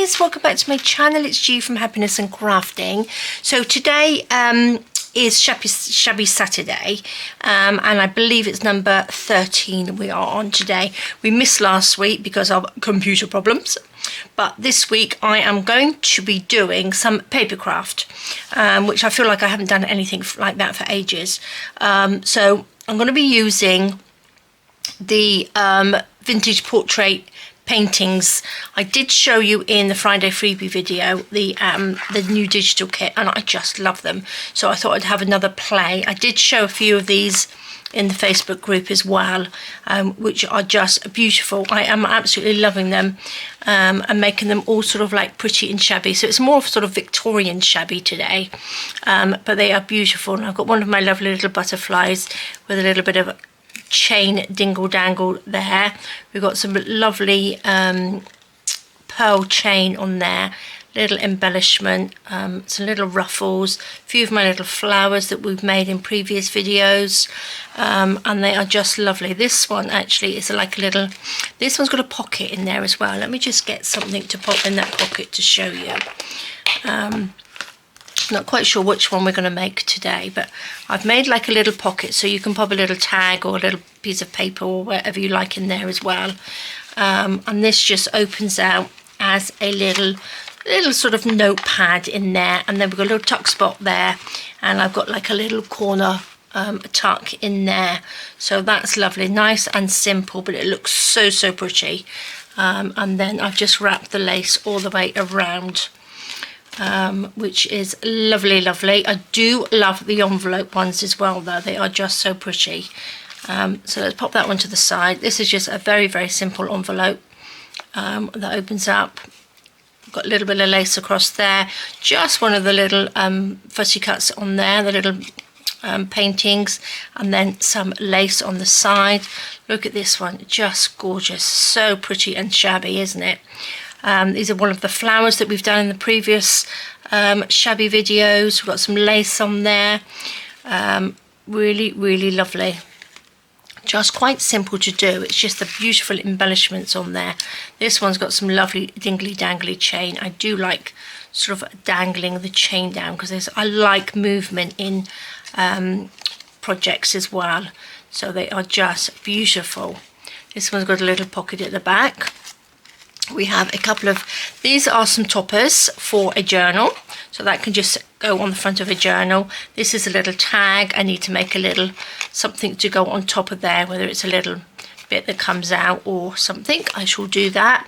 guys, welcome back to my channel. It's G from Happiness and Crafting. So today is Shabby Saturday, and I believe it's number 13 we are on today. We missed last week because of computer problems, but this week I am going to be doing some paper craft, which I feel like I haven't done anything like that for ages. So I'm going to be using the vintage portrait paintings. I did show you in the Friday Freebie video the new digital kit, and I just love them, so I thought I'd have another play. I did show a few of these in the Facebook group as well, which are just beautiful. I am absolutely loving them, and making them all sort of like pretty and shabby. So it's more sort of Victorian shabby today, but they are beautiful. And I've got one of my lovely little butterflies with a little bit of chain dingle dangle there. We've got some lovely pearl chain on there, little embellishment, some little ruffles, a few of my little flowers that we've made in previous videos, and they are just lovely. This one actually is like a little, this one's got a pocket in there as well. Let me just get something to pop in that pocket to show you. Not quite sure which one we're going to make today, but I've made like a little pocket, so you can pop a little tag or a little piece of paper or whatever you like in there as well. And this just opens out as a little sort of notepad in there, and then we've got a little tuck spot there, and I've got like a little corner tuck in there. So that's lovely, nice and simple, but it looks so pretty. And then I've just wrapped the lace all the way around, which is lovely. I do love the envelope ones as well though, they are just so pretty. So let's pop that one to the side. This is just a very simple envelope that opens up. Got a little bit of lace across there, just one of the little fussy cuts on there, the little paintings, and then some lace on the side. Look at this one, just gorgeous, so pretty and shabby, isn't it? These are one of the flowers that we've done in the previous shabby videos. We've got some lace on there, really lovely. Just quite simple to do. It's just the beautiful embellishments on there. This one's got some lovely dingly dangly chain. I do like sort of dangling the chain down because I like movement in projects as well, so they are just beautiful. This one's got a little pocket at the back. We have a couple of, these are some toppers for a journal, so that can just go on the front of a journal. This is a little tag. I need to make a little something to go on top of there, whether it's a little bit that comes out or something. I shall do that.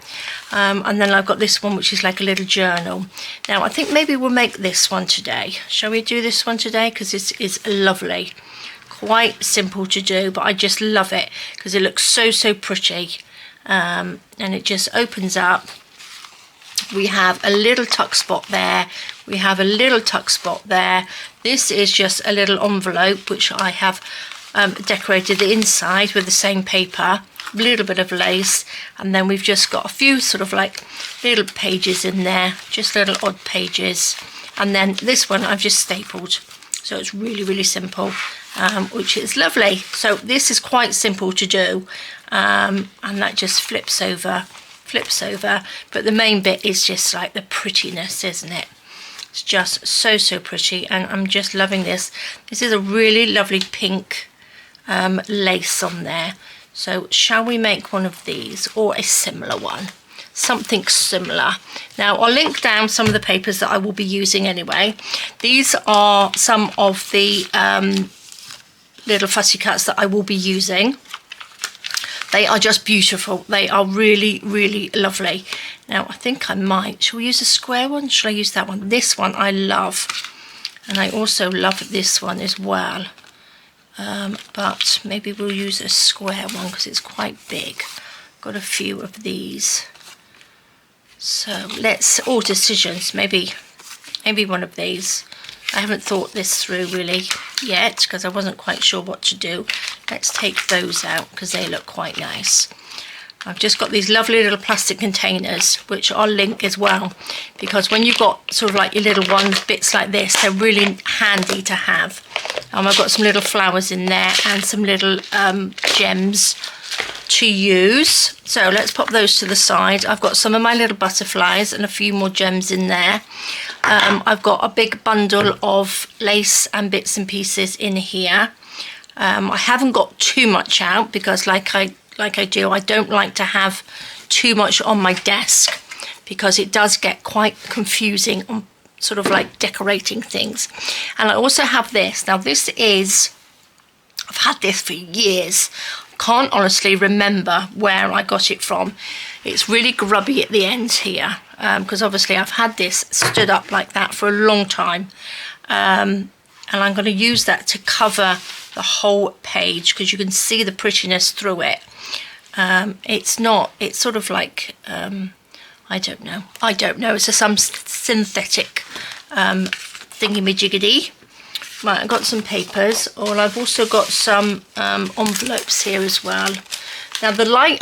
And then I've got this one, which is like a little journal. Now I think maybe we'll make this one today. Shall we do this one today? Because this is lovely, quite simple to do, but I just love it because it looks so pretty. And it just opens up. We have a little tuck spot there, we have a little tuck spot there. This is just a little envelope which I have decorated the inside with the same paper, a little bit of lace, and then we've just got a few sort of like little pages in there, just little odd pages. And then this one I've just stapled, so it's really simple, which is lovely. So this is quite simple to do, and that just flips over, but the main bit is just like the prettiness, isn't it? It's just so pretty, and I'm just loving this. This is a really lovely pink lace on there. So shall we make one of these or a similar one? Something similar. Now I'll link down some of the papers that I will be using anyway. These are some of the little fussy cuts that I will be using. They are just beautiful. They are really lovely. Now I think I might, shall we use a square one? Shall I use that one? This one I love, and I also love this one as well, but maybe we'll use a square one because it's quite big. Got a few of these, so let's, all decisions, maybe one of these. I haven't thought this through really yet because I wasn't quite sure what to do. Let's take those out because they look quite nice. I've just got these lovely little plastic containers, which I'll link as well, because when you've got sort of like your little ones, bits like this, they're really handy to have. I've got some little flowers in there and some little gems to use. So let's pop those to the side. I've got some of my little butterflies and a few more gems in there. I've got a big bundle of lace and bits and pieces in here. I haven't got too much out because like I do, I don't like to have too much on my desk because it does get quite confusing on sort of like decorating things. And I also have this. Now this is, I've had this for years. Can't honestly remember where I got it from. It's really grubby at the end here because obviously I've had this stood up like that for a long time, and I'm going to use that to cover the whole page because you can see the prettiness through it. It's sort of like I don't know, it's some synthetic thingy-majiggy. Right, I've got some papers, or I've also got some envelopes here as well. Now the light,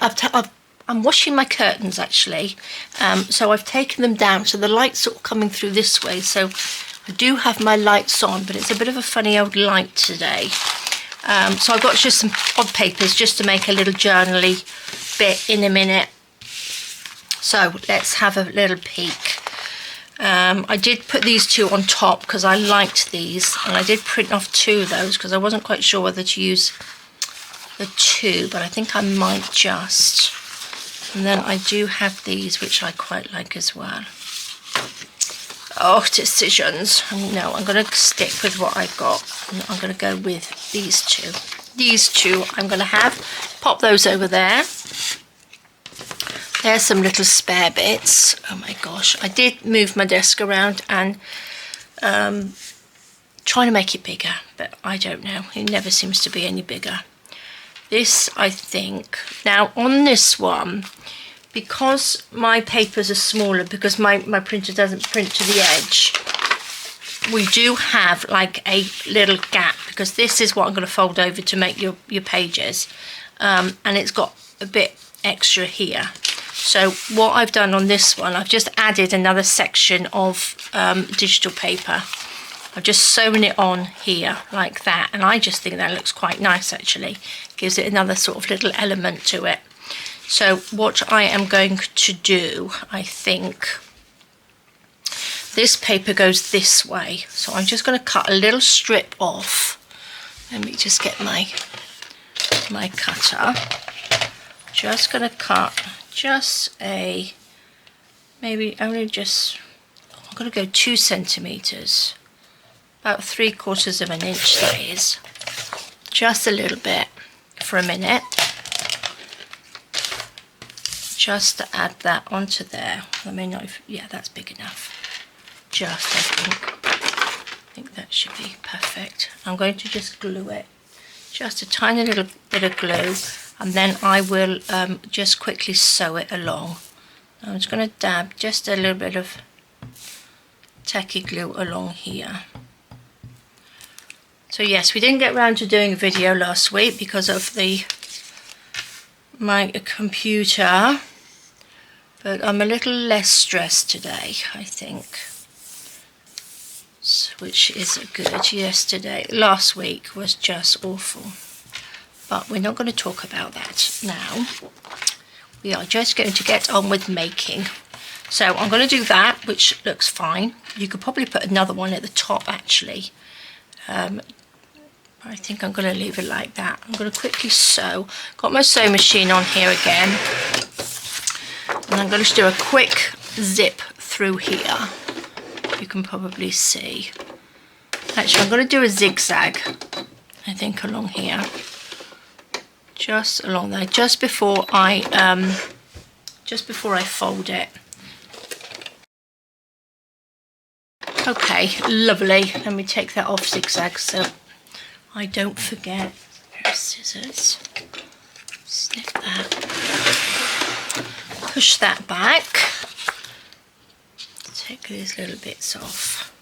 I'm washing my curtains actually, so I've taken them down, so the light's sort of coming through this way, so I do have my lights on, but it's a bit of a funny old light today. So I've got just some odd papers just to make a little journaly bit in a minute. So let's have a little peek. I did put these two on top because I liked these, and I did print off two of those because I wasn't quite sure whether to use the two, but I think I might just. And then I do have these which I quite like as well. Oh, decisions. No, I'm going to stick with what I've got. I'm going to go with these two. These two I'm going to have. Pop those over there. There's some little spare bits. Oh my gosh, I did move my desk around and trying to make it bigger, but I don't know. It never seems to be any bigger. This, I think, now on this one, because my papers are smaller, because my printer doesn't print to the edge, we do have like a little gap, because this is what I'm going to fold over to make your pages, and it's got a bit extra here. So what I've done on this one, I've just added another section of digital paper. I've just sewn it on here like that, and I just think that looks quite nice actually. Gives it another sort of little element to it. So what I am going to do, I think, this paper goes this way. So I'm just going to cut a little strip off. Let me just get my cutter. Just going to cut just a, maybe only just, I'm going to go 2 centimeters, about 3/4 of an inch that is, just a little bit for a minute, just to add that onto there. Let me know if, yeah, that's big enough. Just, I think that should be perfect. I'm going to just glue it, just a tiny little bit of glue, and then I will just quickly sew it along. I'm just going to dab just a little bit of tacky glue along here. So yes, we didn't get around to doing a video last week because of my computer, but I'm a little less stressed today, I think, which is good. Last week was just awful. But we're not going to talk about that now. We are just going to get on with making. So I'm going to do that, which looks fine. You could probably put another one at the top actually. I think I'm going to leave it like that. I'm going to quickly sew. Got my sewing machine on here again. And I'm going to do a quick zip through here. You can probably see. Actually, I'm going to do a zigzag, I think, along here. Just along there, just before I fold it. Okay, lovely. Let me take that off zigzag so I don't forget. Pair of scissors. Snip that. Push that back. Take these little bits off.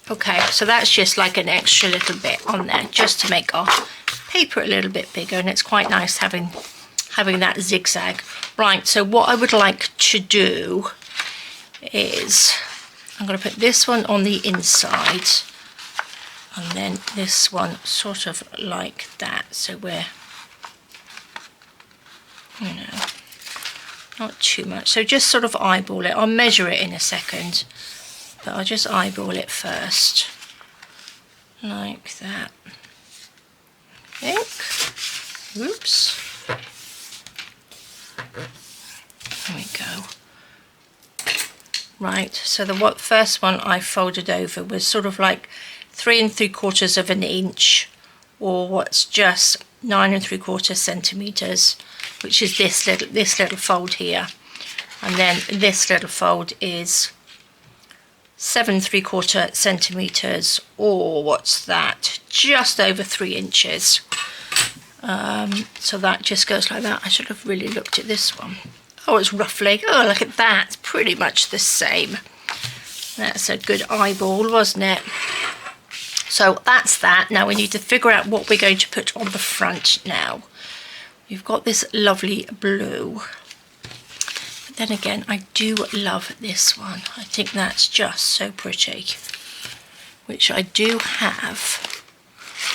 Okay, so that's just like an extra little bit on there, just to make our paper a little bit bigger, and it's quite nice having that zigzag. Right, so what I would like to do is I'm going to put this one on the inside, and then this one sort of like that, so we're you know, not too much. So just sort of eyeball it. I'll measure it in a second, but I'll just eyeball it first, like that. I think. Oops. There we go. Right, so the first one I folded over was sort of like 3 3/4 of an inch, or what's just 9 3/4 centimeters, which is this little fold here, and then this little fold is 7 3/4 centimeters, or what's that, just over 3 inches. So that just goes like that. I should have really looked at this one. Oh, it's roughly, oh, look at that, it's pretty much the same. That's a good eyeball, wasn't it? So that's that. Now we need to figure out what we're going to put on the front now. We've got this lovely blue. But then again, I do love this one. I think that's just so pretty, which I do have.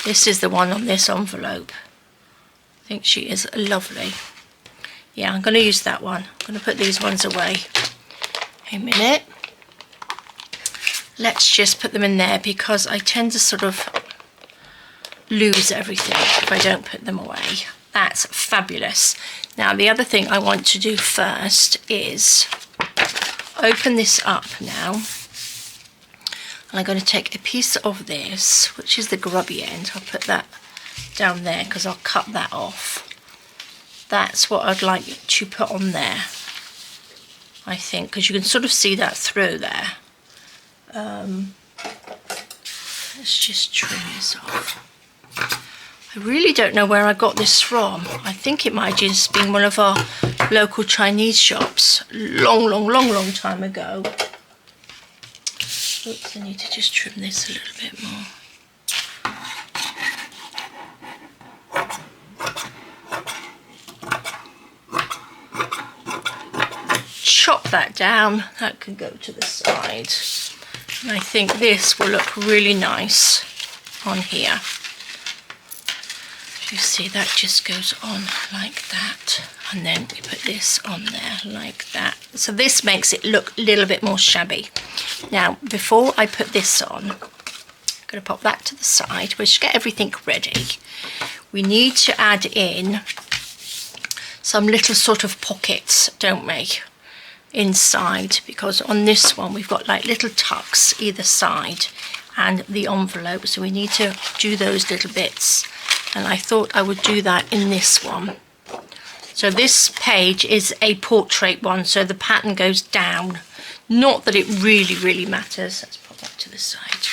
This is the one on this envelope. I think she is lovely. Yeah, I'm going to use that one. I'm going to put these ones away. A minute. Let's just put them in there because I tend to sort of lose everything if I don't put them away. That's fabulous. Now the other thing I want to do first is open this up now. And I'm going to take a piece of this, which is the grubby end. I'll put that down there because I'll cut that off. That's what I'd like to put on there, I think, because you can sort of see that through there. Let's just trim this off. I really don't know where I got this from. I think it might just been one of our local Chinese shops long time ago. Oops, I need to just trim this a little bit more. Chop that down, that can go to the side. And I think this will look really nice on here. You see, that just goes on like that, and then we put this on there like that. So this makes it look a little bit more shabby. Now, before I put this on, I'm going to pop that to the side. We'll just get everything ready. We need to add in some little sort of pockets, don't we, inside, because on this one we've got like little tucks either side and the envelope, so we need to do those little bits, and I thought I would do that in this one. So this page is a portrait one, so the pattern goes down. Not that it really matters. Let's put that to the side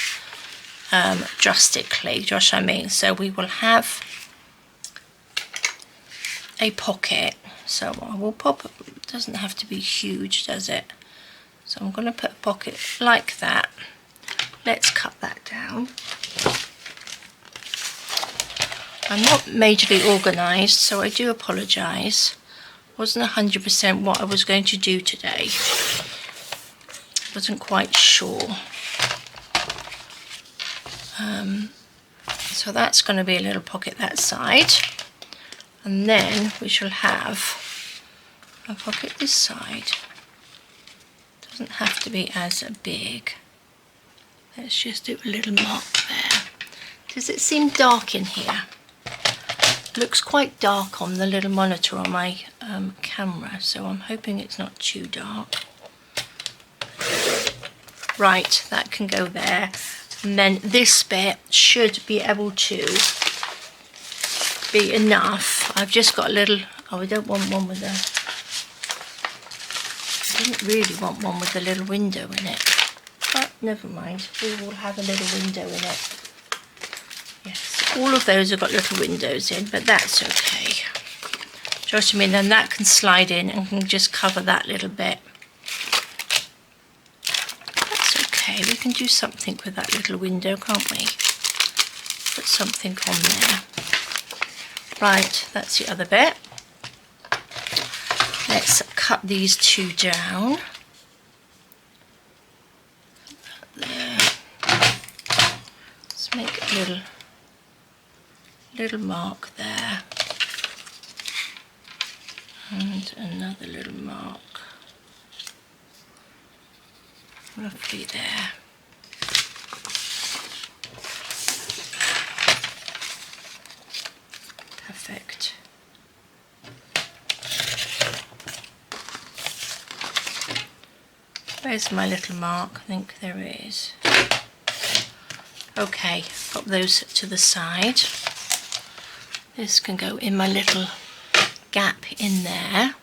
drastically, do you know what I mean? So we will have a pocket. So I will pop, it doesn't have to be huge, does it? So I'm going to put a pocket like that. Let's cut that down. I'm not majorly organised, so I do apologise. Wasn't 100% what I was going to do today. Wasn't quite sure. So that's going to be a little pocket that side. And then we shall have a pocket this side. Doesn't have to be as big. Let's just do a little mark there. Does it seem dark in here? It looks quite dark on the little monitor on my camera, so I'm hoping it's not too dark. Right, that can go there. And then this bit should be able to be enough. I've just got a little, oh, I don't want one with a, I didn't really want one with a little window in it, but never mind, we will have a little window in it. Yes, all of those have got little windows in, but that's okay. Do you know what I mean? Then that can slide in and can just cover that little bit. That's okay, we can do something with that little window, can't we? Put something on there. Right, that's the other bit. Let's cut these two down. There. Let's make a little mark there. And another little mark. Roughly there. Perfect. Where's my little mark? I think there is. Okay, pop those to the side. This can go in my little gap in there.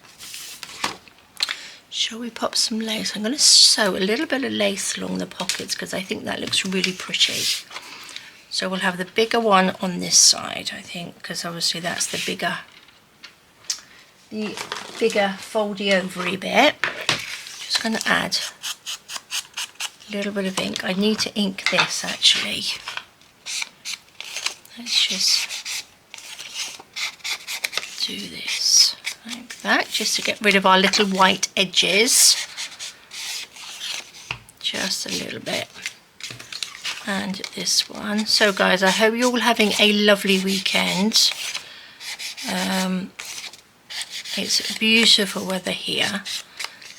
Shall we pop some lace? I'm going to sew a little bit of lace along the pockets because I think that looks really pretty. So we'll have the bigger one on this side, I think, because obviously that's the bigger foldy ovary bit. Just going to add a little bit of ink. I need to ink this actually. Let's just do this like that, just to get rid of our little white edges. Just a little bit. And this one. So guys, I hope you're all having a lovely weekend. It's beautiful weather here.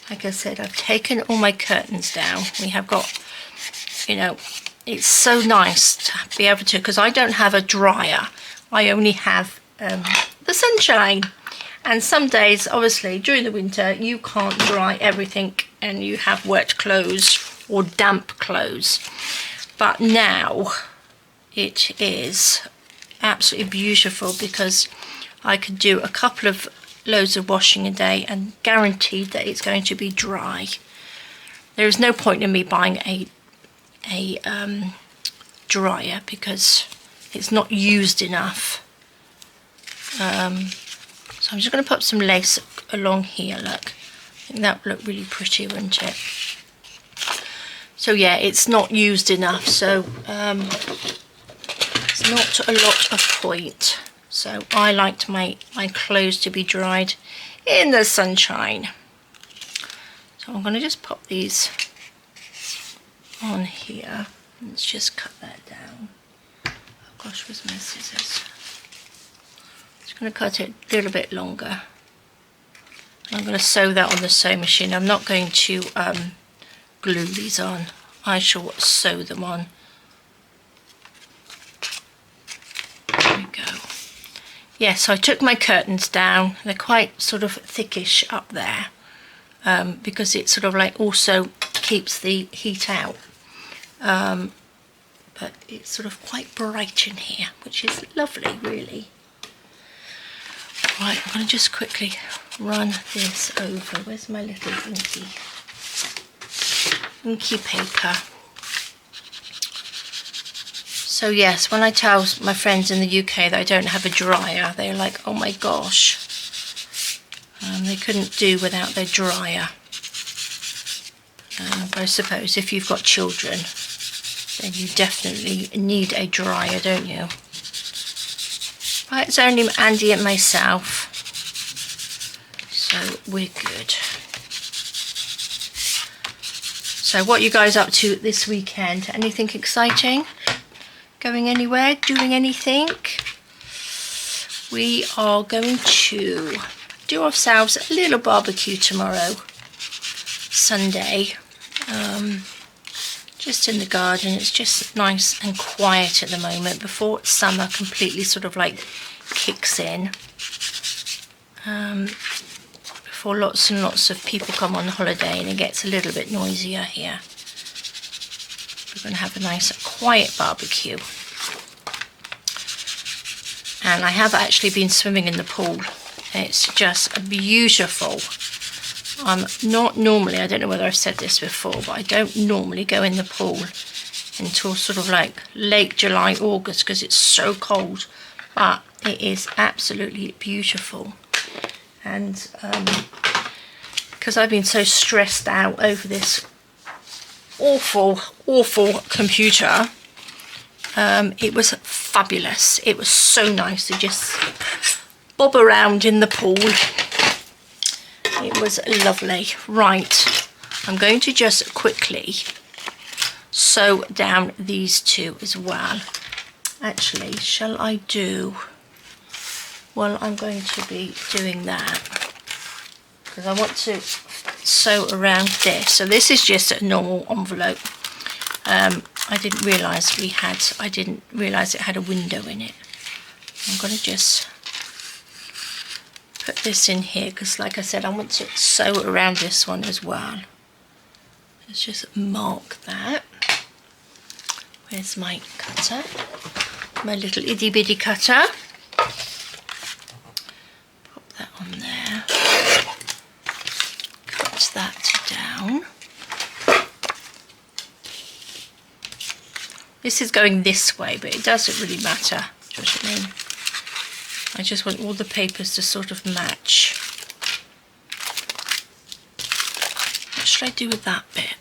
Like I said, I've taken all my curtains down. We have got, you know, it's so nice to be able to, because I don't have a dryer. I only have the sunshine. And some days, obviously, during the winter, you can't dry everything and you have wet clothes or damp clothes. But now it is absolutely beautiful because I could do a couple of loads of washing a day and guaranteed that it's going to be dry. There is no point in me buying a dryer because it's not used enough. So I'm just going to put some lace along here, look. I think that would look really pretty, wouldn't it? So yeah, it's not used enough, so it's not a lot of point. So I liked my clothes to be dried in the sunshine. So I'm going to just pop these on here. Let's just cut that down. Oh gosh, where's my scissors? Just going to cut it a little bit longer. I'm going to sew that on the sewing machine. I'm not going to glue these on. I shall sew them on. There we go. Yeah, so I took my curtains down. They're quite sort of thickish up there because it sort of like also keeps the heat out. But it's sort of quite bright in here, which is lovely, really. Right, I'm going to just quickly run this over. Where's my little inky paper? So yes, when I tell my friends in the UK that I don't have a dryer, they're like, oh my gosh. They couldn't do without their dryer. But I suppose if you've got children, then you definitely need a dryer, don't you? Right, it's only Andy and myself, so we're good. So what are you guys up to this weekend? Anything exciting? Going anywhere? Doing anything? We are going to do ourselves a little barbecue tomorrow, Sunday. Just in the garden. It's just nice and quiet at the moment before summer completely sort of like kicks in. Before lots and lots of people come on holiday and it gets a little bit noisier here. We're going to have a nice quiet barbecue. And I have actually been swimming in the pool. It's just beautiful. I'm not normally, I don't know whether I've said this before, but I don't normally go in the pool until sort of like late July, August, because it's so cold. But it is absolutely beautiful. And because I've been so stressed out over this awful computer, it was fabulous. It was so nice to just bob around in the pool. It was lovely. Right, I'm going to just quickly sew down these two as well. Actually, shall I do, well, I'm going to be doing that. because I want to sew around this. So this is just a normal envelope. I didn't realise it had a window in it. I'm going to just put this in here because, like I said, I want to sew around this one as well. Let's just mark that. Where's my cutter? My little itty bitty cutter. Pop that on there. Cut that down. This is going this way, but it doesn't really matter. Do you know what I mean? I just want all the papers to sort of match. What should I do with that bit?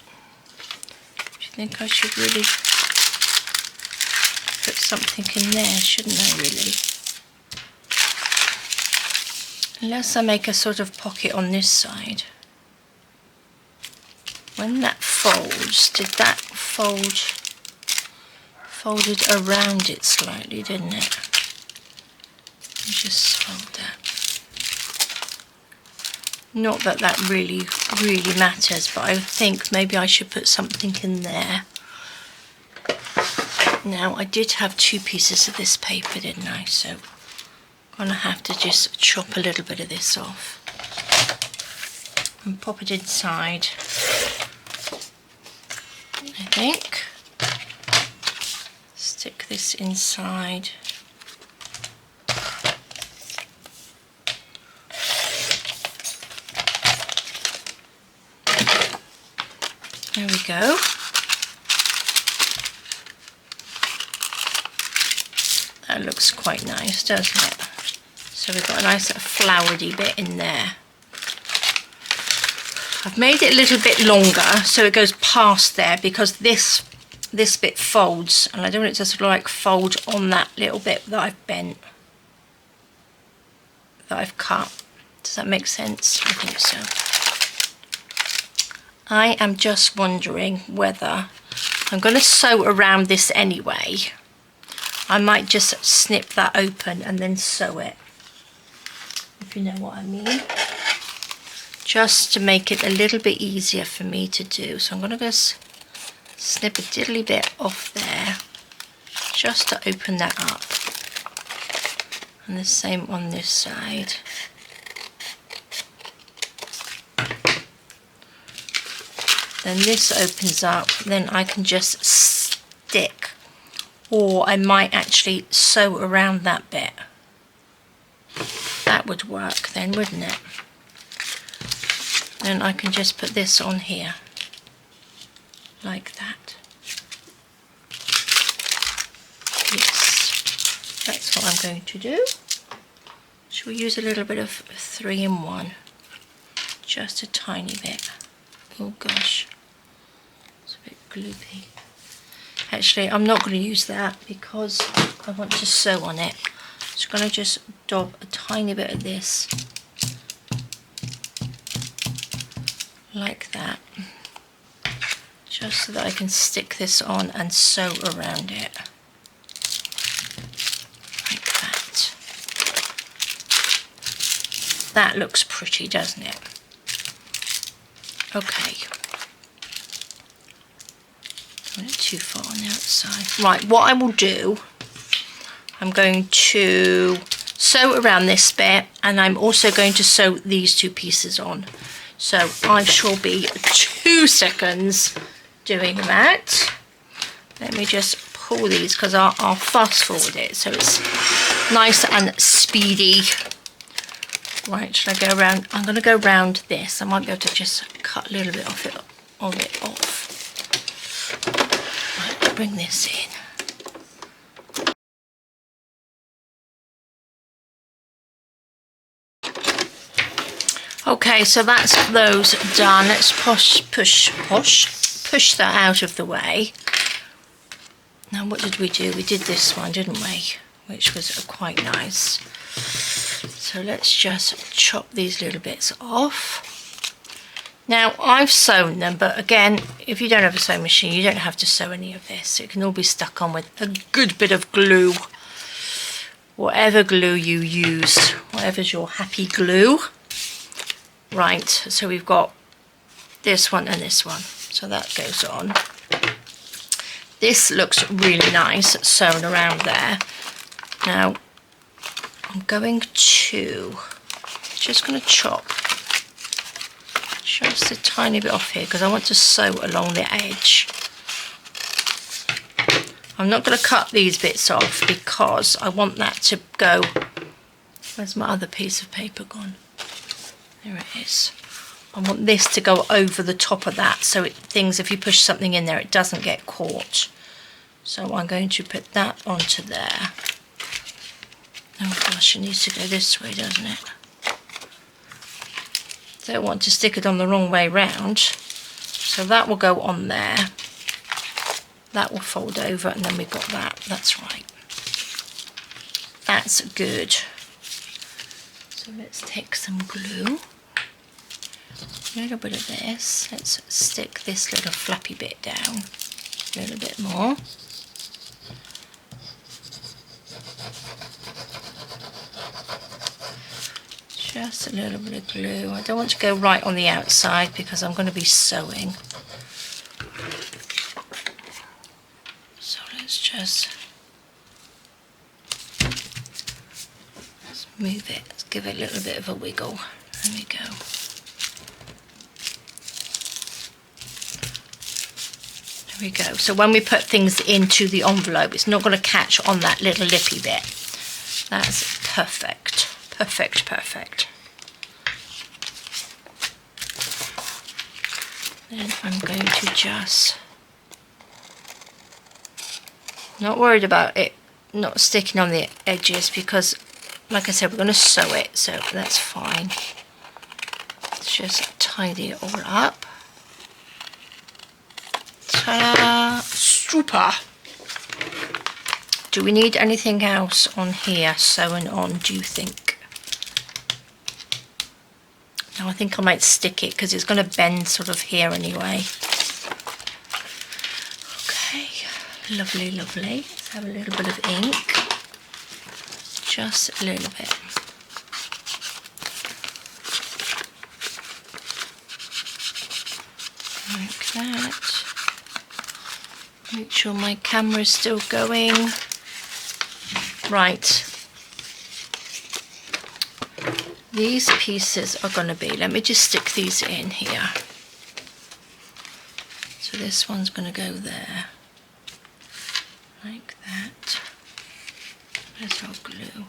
Do you think I should really put something in there, shouldn't I really? Unless I make a sort of pocket on this side. When that folds, did that folded around it slightly, didn't it? Just fold that. Not that that really matters, but I think maybe I should put something in there. Now, I did have 2 pieces of this paper, didn't I? So I'm gonna have to just chop a little bit of this off and pop it inside, I think. Stick this inside. There we go. That looks quite nice, doesn't it? So we've got a nice flowery bit in there. I've made it a little bit longer so it goes past there because this bit folds, and I don't want it to sort of like fold on that little bit that I've bent, that I've cut. Does that make sense? I think so. I am just wondering whether I'm going to sew around this anyway. I might just snip that open and then sew it, if you know what I mean. Just to make it a little bit easier for me to do. So I'm going to go snip a diddly bit off there, just to open that up. And the same on this side. Then this opens up, then I can just stick, or I might actually sew around that bit. That would work then, wouldn't it? Then I can just put this on here, like that. Yes, that's what I'm going to do. Should we use a little bit of 3-in-1? Just a tiny bit. Oh gosh, it's a bit gloopy. Actually, I'm not going to use that because I want to sew on it. So I'm going to just dab a tiny bit of this, like that, just so that I can stick this on and sew around it, like that. That looks pretty, doesn't it? Okay. Don't want it too far on the outside. Right, what I will do, I'm going to sew around this bit, and I'm also going to sew these 2 pieces on. So I shall be 2 seconds doing that. Let me just pull these because I'll fast forward it so it's nice and speedy. Right, should I go around? I'm going to go around this. I might be able to just cut a little bit of it off. Right, I'll bring this in. Okay, so that's those done. Let's push that out of the way. Now, what did we do? We did this one, didn't we? Which was quite nice. So let's just chop these little bits off. Now, I've sewn them, but again, if you don't have a sewing machine, you don't have to sew any of this. It can all be stuck on with a good bit of glue. Whatever glue you use, whatever's your happy glue. Right, so we've got this one and this one, so that goes on. This looks really nice sewn around there. Now I'm going to just going to chop just a tiny bit off here because I want to sew along the edge. I'm not going to cut these bits off because I want that to go. Where's my other piece of paper gone? There it is. I want this to go over the top of that, so if you push something in there, it doesn't get caught. So I'm going to put that onto there. Oh gosh, it needs to go this way, doesn't it? Don't want to stick it on the wrong way round. So that will go on there. That will fold over, and then we've got that. That's right. That's good. So let's take some glue. A little bit of this. Let's stick this little flappy bit down a little bit more. Just a little bit of glue. I don't want to go right on the outside because I'm going to be sewing. So let's move it. Let's give it a little bit of a wiggle. There we go. There we go. So when we put things into the envelope, it's not going to catch on that little lippy bit. That's perfect. Perfect, perfect. Then I'm going to just, not worried about it not sticking on the edges because, like I said, we're going to sew it, so that's fine. Let's just tidy it all up. Ta-da! Super! Do we need anything else on here sewn on, do you think? No, I think I might stick it because it's going to bend sort of here anyway. Okay, lovely, lovely. Let's have a little bit of ink. Just a little bit. Like that. Make sure my camera is still going. Right. These pieces are going to be, let me just stick these in here. So this one's going to go there. Like that. There's our glue.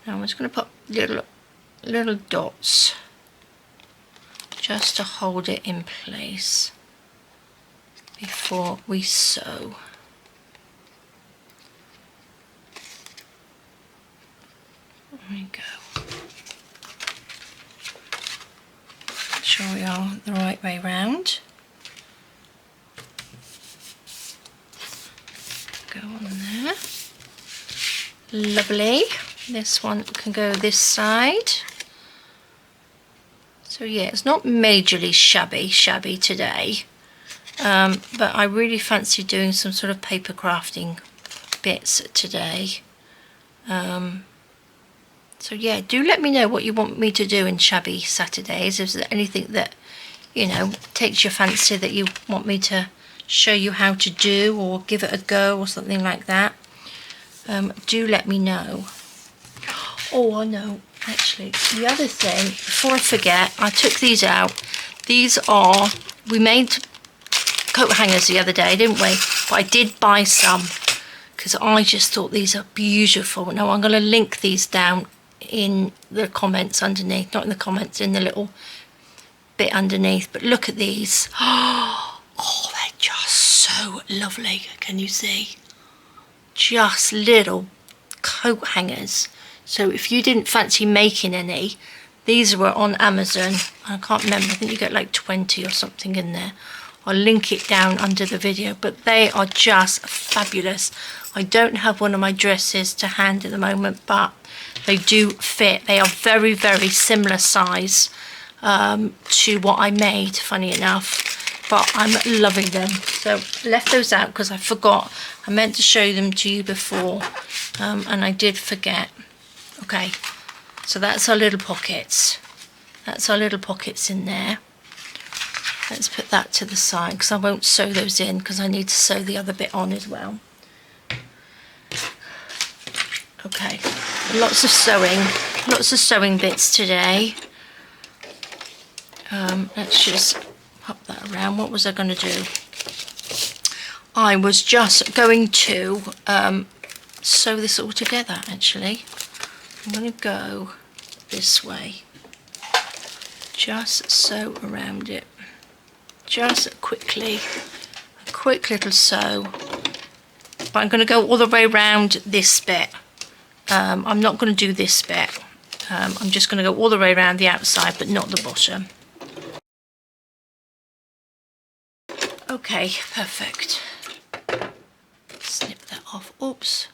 Now I'm just going to put little dots just to hold it in place before we sew. There we go. Make sure we are the right way round. Go on there. Lovely. This one can go this side. So yeah, it's not majorly shabby today, but I really fancy doing some sort of paper crafting bits today. So yeah, do let me know what you want me to do in Shabby Saturdays. Is there anything that, you know, takes your fancy that you want me to show you how to do or give it a go or something like that? Do let me know. Oh, I know, actually, the other thing, before I forget, I took these out. These are, we made coat hangers the other day, didn't we? But I did buy some because I just thought these are beautiful. Now I'm going to link these down in the comments underneath, not in the comments, in the little bit underneath, but look at these. Oh, they're just so lovely. Can you see? Just little coat hangers. So if you didn't fancy making any, these were on Amazon. I can't remember, I think you get like 20 or something in there. I'll link it down under the video, but they are just fabulous. I don't have one of my dresses to hand at the moment, but they do fit. They are very, very similar size to what I made, funny enough, but I'm loving them. So I left those out because I forgot. I meant to show them to you before, and I did forget. Okay, So that's our little pockets. That's our little pockets in there. Let's put that to the side because I won't sew those in because I need to sew the other bit on as well. Okay, lots of sewing bits today. Let's just pop that around. What was I going to do? I was just going to sew this all together actually. I'm going to go this way. Just sew around it. Just quickly. A quick little sew. But I'm going to go all the way around this bit. I'm not going to do this bit. I'm just going to go all the way around the outside but not the bottom. Okay, perfect. Snip that off. Oops.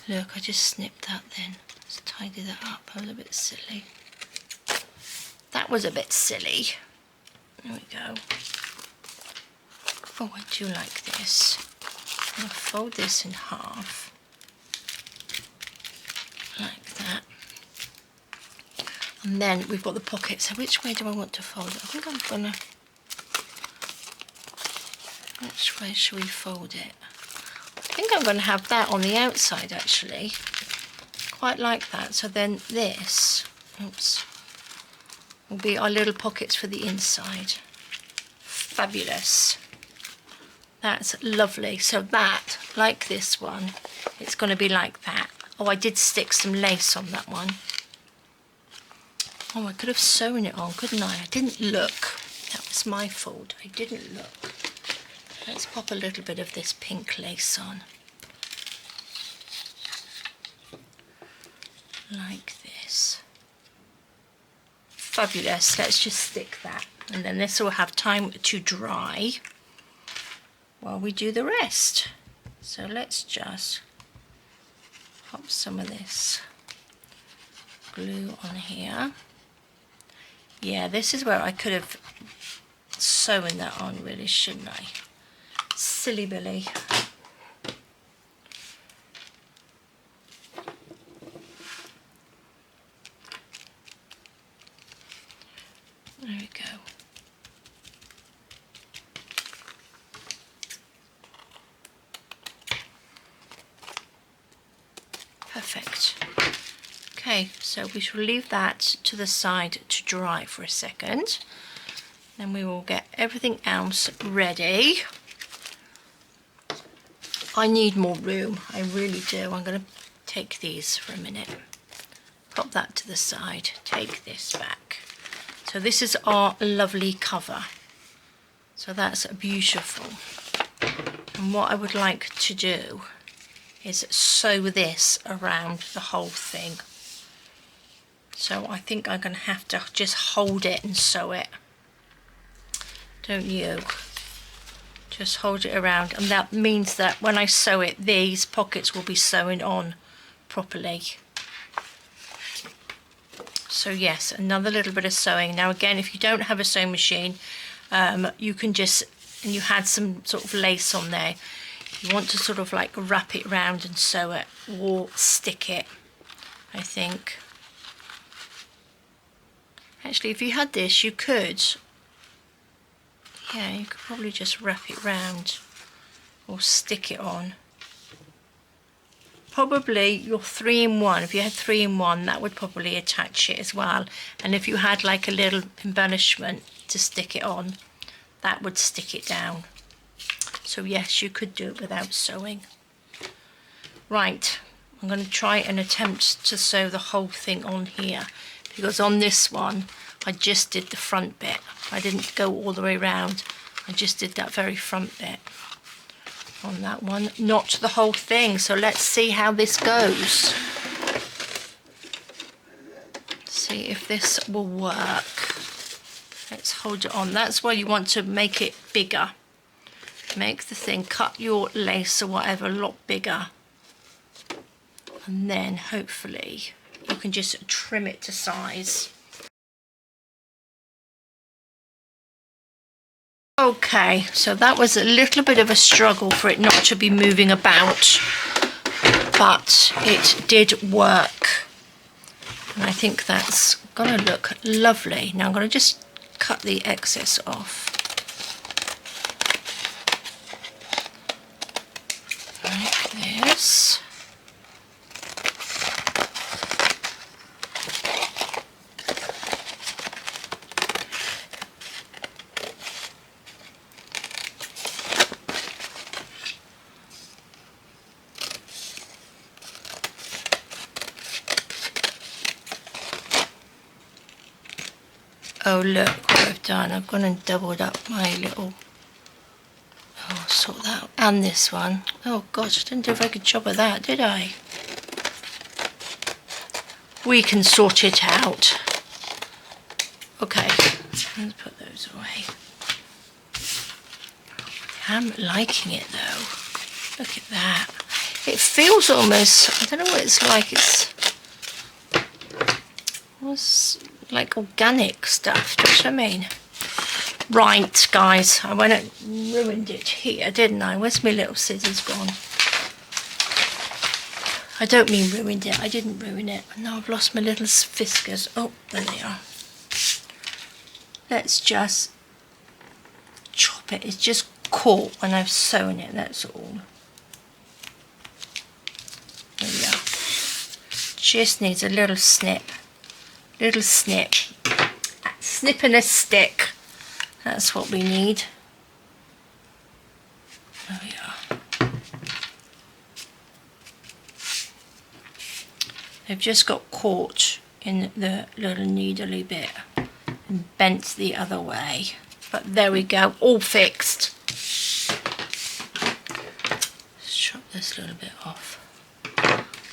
Look, I just snipped that then. Let's tidy that up. I was a bit silly. That was a bit silly. There we go. Oh, I do like this. I'm going to fold this in half. Like that. And then we've got the pocket. So which way do I want to fold it? I think I'm going to... Which way should we fold it? I think I'm going to have that on the outside actually. Quite like that. So then this, oops, will be our little pockets for the inside. Fabulous. That's lovely. So that, like this one, it's going to be like that. Oh, I did stick some lace on that one. Oh, I could have sewn it on, couldn't I? I didn't look. That was my fault. I didn't look. Let's pop a little bit of this pink lace on. Like this. Fabulous. Let's just stick that. And then this will have time to dry while we do the rest. So let's just pop some of this glue on here. Yeah, this is where I could have sewn that on really, shouldn't I? Silly Billy. There we go. Perfect. Okay, so we shall leave that to the side to dry for a second. Then we will get everything else ready. I need more room, I really do. I'm going to take these for a minute. Pop that to the side, take this back. So this is our lovely cover. So that's beautiful. And what I would like to do is sew this around the whole thing. So I think I'm going to have to just hold it and sew it. Don't you? Just hold it around, and that means that when I sew it, these pockets will be sewn on properly. So yes, another little bit of sewing. Now again, if you don't have a sewing machine, you can just, and you had some sort of lace on there, you want to sort of like wrap it around and sew it, or stick it, I think. Actually, if you had this, you could, yeah, you could probably just wrap it round or stick it on. Probably your 3-in-1, if you had 3-in-1, that would probably attach it as well. And if you had like a little embellishment to stick it on, that would stick it down. So yes, you could do it without sewing. Right, I'm going to try and attempt to sew the whole thing on here, because on this one I just did the front bit. I didn't go all the way around. I just did that very front bit on that one, not the whole thing. So let's see how this goes. See if this will work. Let's hold it on. That's why you want to make it bigger. Make the thing, cut your lace or whatever a lot bigger, and then hopefully you can just trim it to size. Okay, so that was a little bit of a struggle for it not to be moving about, but it did work. And I think that's going to look lovely. Now I'm going to just cut the excess off. Like this. Oh, look what I've done. I've gone and doubled up my little... Oh, I'll sort that out. And this one. Oh, gosh, I didn't do a very good job of that, did I? We can sort it out. Okay, let's put those away. I'm liking it, though. Look at that. It feels almost... I don't know what it's like. It's like organic stuff, do you know what I mean? Right, guys, I went and ruined it here, didn't I? Where's my little scissors gone? I don't mean ruined it, I didn't ruin it. Now I've lost my little whiskers. Oh, there they are. Let's just chop it. It's just caught when I've sewn it, that's all. There we are. Just needs a little snip. Little snip. Snip and a stick. That's what we need. There we are. They've just got caught in the little needly bit and bent the other way. But there we go, all fixed. Let's chop this little bit off.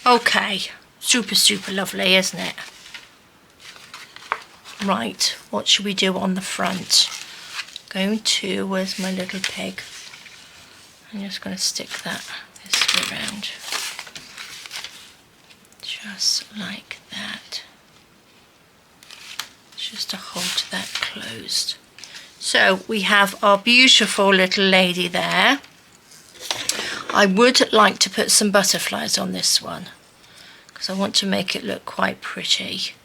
Okay, super, super lovely, isn't it? Right, what should we do on the front? Going to, where's my little peg? I'm just going to stick that this way around. Just like that. Just to hold that closed. So we have our beautiful little lady there. I would like to put some butterflies on this one because I want to make it look quite pretty.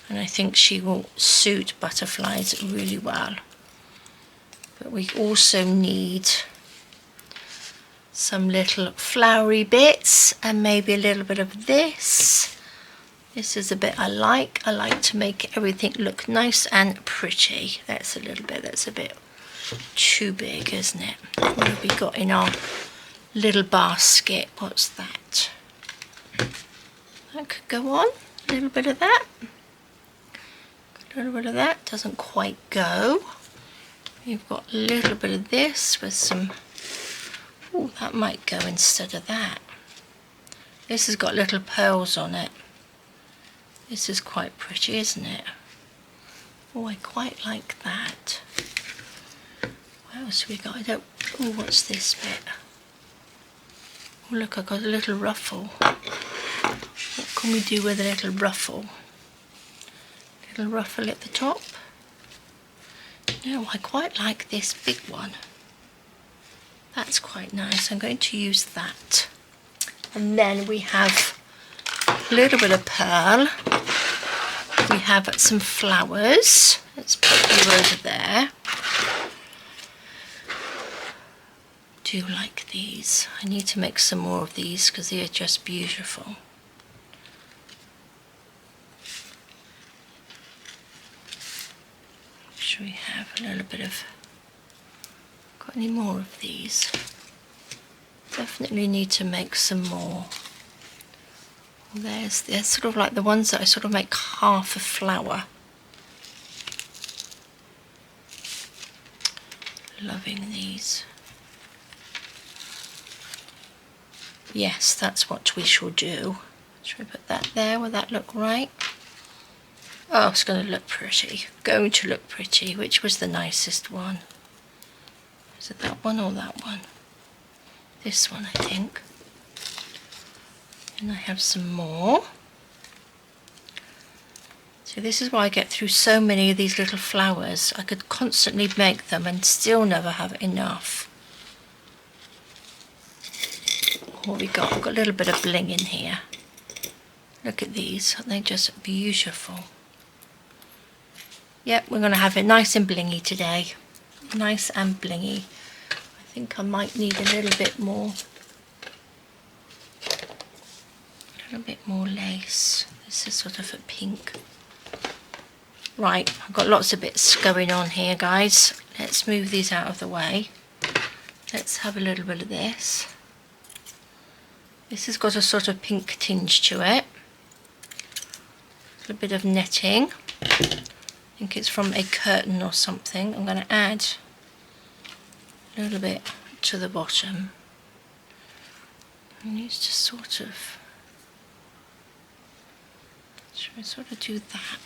And I think she will suit butterflies really well. But we also need some little flowery bits and maybe a little bit of this. This is a bit I like. I like to make everything look nice and pretty. That's a little bit, that's a bit too big, isn't it? What have we got in our little basket? What's that? That could go on. A little bit of that. A little bit of that. Doesn't quite go. We've got a little bit of this with some... Oh, that might go instead of that. This has got little pearls on it. This is quite pretty, isn't it? Oh, I quite like that. What else have we got? I don't... Oh, what's this bit? Oh, look, I've got a little ruffle. What can we do with a little ruffle? Little ruffle at the top. No, I quite like this big one. That's quite nice. I'm going to use that. And then we have a little bit of pearl. We have some flowers. Let's put you over there. Do you like these? I need to make some more of these because they are just beautiful. Should we have a little bit of... Got any more of these? Definitely need to make some more. They're sort of like the ones that I sort of make half a flower. Loving these. Yes, that's what we shall do. Should we put that there? Will that look right? Oh, it's going to look pretty. Going to look pretty. Which was the nicest one? Is it that one or that one? This one, I think. And I have some more. So this is why I get through so many of these little flowers. I could constantly make them and still never have enough. What we got? We've got a little bit of bling in here. Look at these, aren't they just beautiful? Yep, we're going to have it nice and blingy today. Nice and blingy. I think I might need a little bit more lace. This is sort of a pink. Right, I've got lots of bits going on here, guys. Let's move these out of the way. Let's have a little bit of this. This has got a sort of pink tinge to it. A bit of netting. I think it's from a curtain or something. I'm going to add a little bit to the bottom. It needs to sort of do that.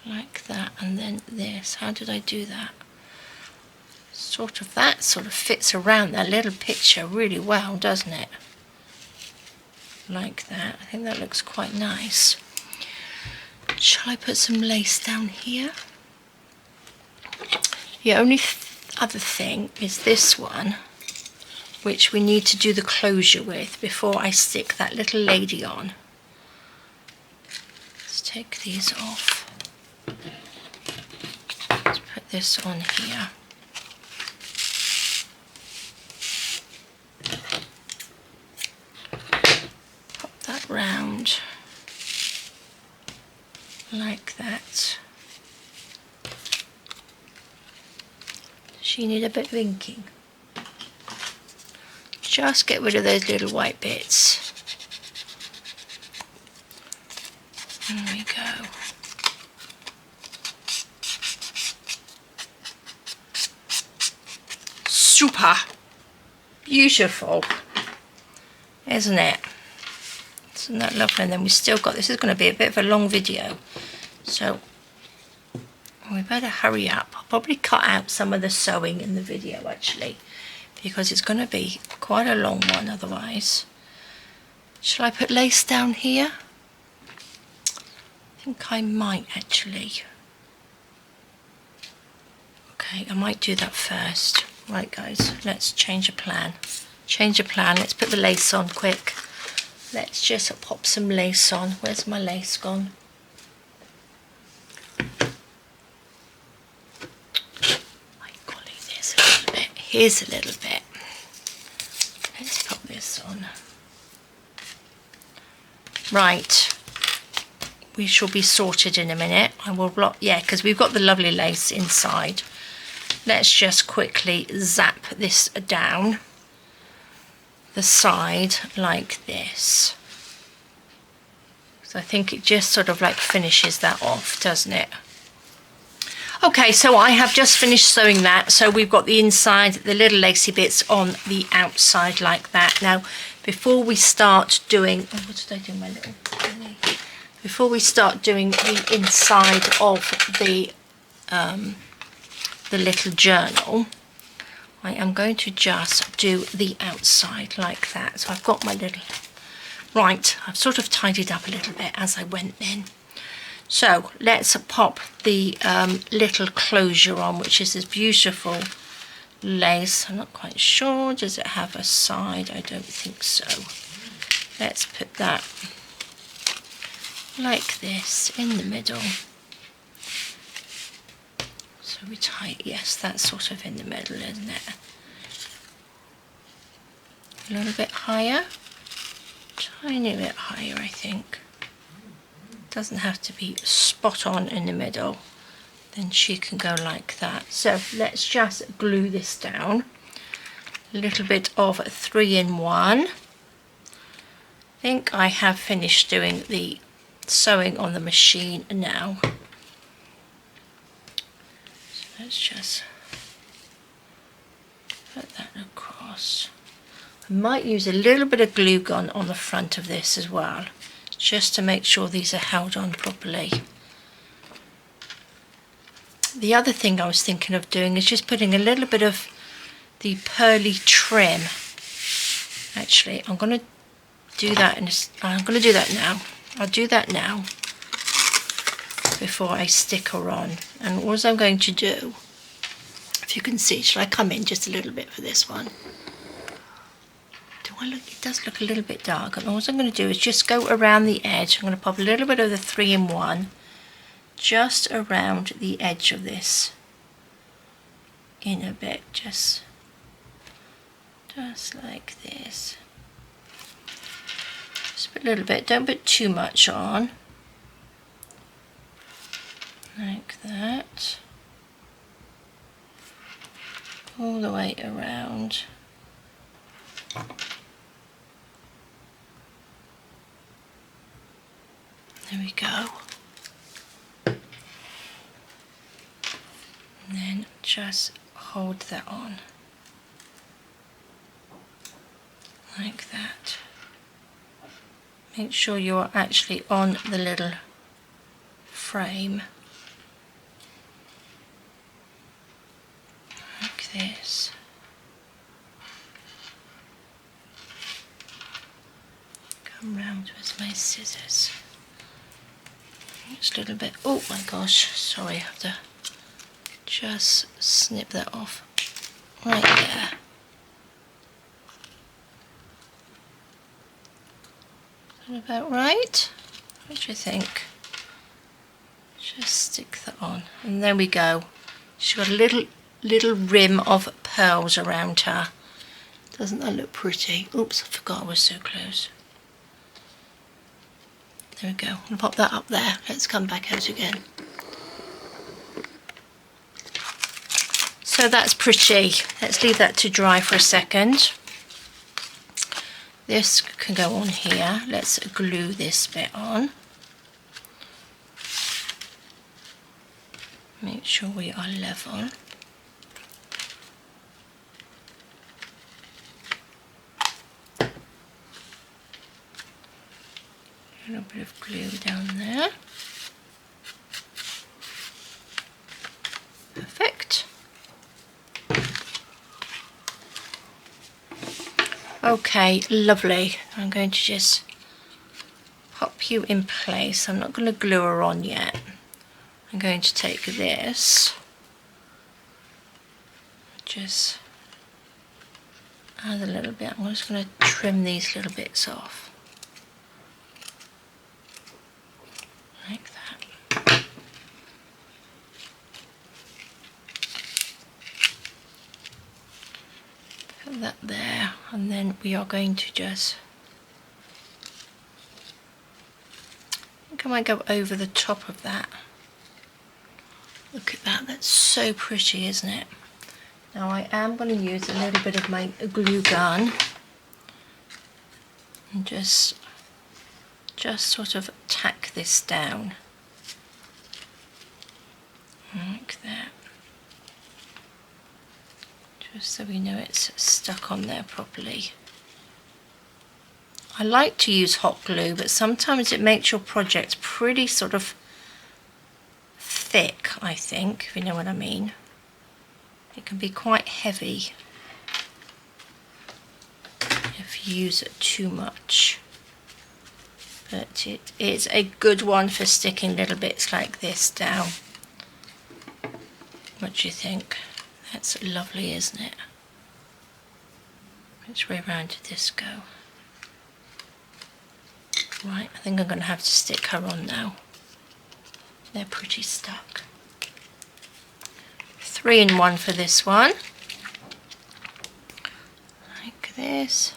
Like that, and then this. How did I do that? That sort of fits around that little picture really well, doesn't it? Like that. I think that looks quite nice. Shall I put some lace down here? The only other thing is this one, which we need to do the closure with before I stick that little lady on. Let's take these off. Let's put this on here. Round like that. She need a bit of inking. Just get rid of those little white bits. There we go. Super beautiful, isn't it? Isn't that lovely? And then we still got, this is going to be a bit of a long video, so we better hurry up. I'll probably cut out some of the sewing in the video actually, because it's going to be quite a long one otherwise. Shall I put lace down here? I think I might actually. Okay, I might do that first. Right guys, let's change a plan. Let's put the lace on quick. Let's just pop some lace on. Where's my lace gone? My golly, there's a little bit. Here's a little bit. Let's pop this on. Right. We shall be sorted in a minute. I will block, yeah, because we've got the lovely lace inside. Let's just quickly zap this down the side like this. So I think it just sort of like finishes that off, doesn't it? Okay, so I have just finished sewing that. So we've got the inside, the little lacy bits on the outside like that. Now, before we start doing, oh, what did I do, my little thingy? Before we start doing the inside of the little journal, I am going to just do the outside like that. So I've got my little, right, I've sort of tidied up a little bit as I went then. So let's pop the little closure on, which is this beautiful lace. I'm not quite sure, does it have a side? I don't think so. Let's put that like this in the middle. So we tie, yes, that's sort of in the middle, isn't it? A little bit higher, tiny bit higher, I think. Doesn't have to be spot on in the middle. Then she can go like that. So let's just glue this down. A little bit of 3-in-1. I think I have finished doing the sewing on the machine now. Let's just put that across. I might use a little bit of glue gun on the front of this as well, just to make sure these are held on properly. The other thing I was thinking of doing is just putting a little bit of the pearly trim. Actually, I'm going to do that now. I'll do that now before I stick her on. And what I'm going to do, if you can see, shall I come in just a little bit for this one? Do well, look, it does look a little bit dark, and all I'm going to do is just go around the edge. I'm going to pop a little bit of the 3-in-1 just around the edge of this in a bit, just like this. Just put a little bit, don't put too much on, like that, all the way around. There we go. And then just hold that on like that. Make sure you're actually on the little frame like this. Come round with my scissors. Just a little bit. Oh my gosh, sorry, I have to just snip that off right there. Is that about right? What do you think? Just stick that on, and there we go. She's got a little rim of pearls around her. Doesn't that look pretty? Oops, I forgot I was so close. There we go. I'll pop that up there. Let's come back out again. So that's pretty. Let's leave that to dry for a second. This can go on here. Let's glue this bit on. Make sure we are level. A little bit of glue down there. Perfect. Okay, lovely. I'm going to just pop you in place. I'm not going to glue her on yet. I'm going to take this, just add a little bit. I'm just going to trim these little bits off. Like that. Put that there, and then we are going to just, I think I might go over the top of that. Look at that, that's so pretty, isn't it? Now I am going to use a little bit of my glue gun and just sort of tack this down like that, just so we know it's stuck on there properly. I like to use hot glue, but sometimes it makes your project pretty sort of thick, I think, if you know what I mean. It can be quite heavy if you use it too much. But it is a good one for sticking little bits like this down. What do you think? That's lovely, isn't it? Which way round did this go? Right, I think I'm going to have to stick her on now. They're pretty stuck. 3-in-1 for this one. Like this.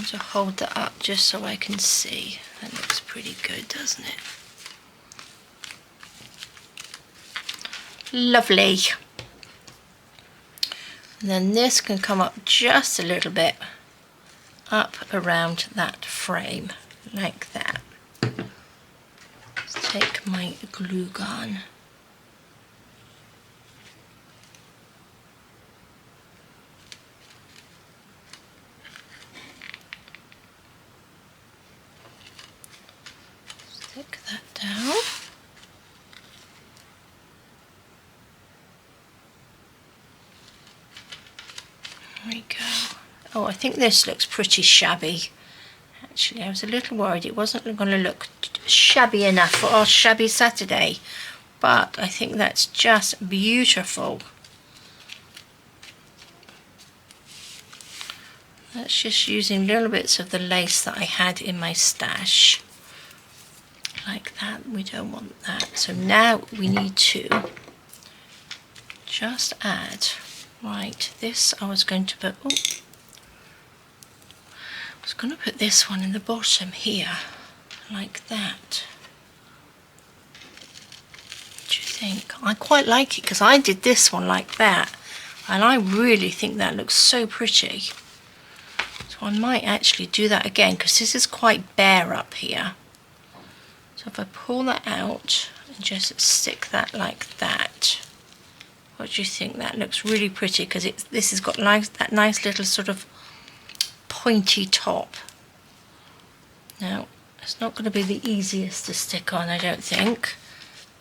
To hold that up just so I can see. That looks pretty good, doesn't it? Lovely. And then this can come up just a little bit up around that frame, like that. Let's take my glue gun. Stick that down. There we go. Oh, I think this looks pretty shabby. Actually, I was a little worried it wasn't going to look shabby enough for our Shabby Saturday, but I think that's just beautiful. That's just using little bits of the lace that I had in my stash. Like that, we don't want that. So now we need to just add, right, this I was going to put, oh, I was going to put this one in the bottom here, like that. What do you think? I quite like it because I did this one like that, and I really think that looks so pretty. So I might actually do that again because this is quite bare up here. So if I pull that out and just stick that like that, what do you think? That looks really pretty because this has got that nice little sort of pointy top. Now, it's not going to be the easiest to stick on, I don't think,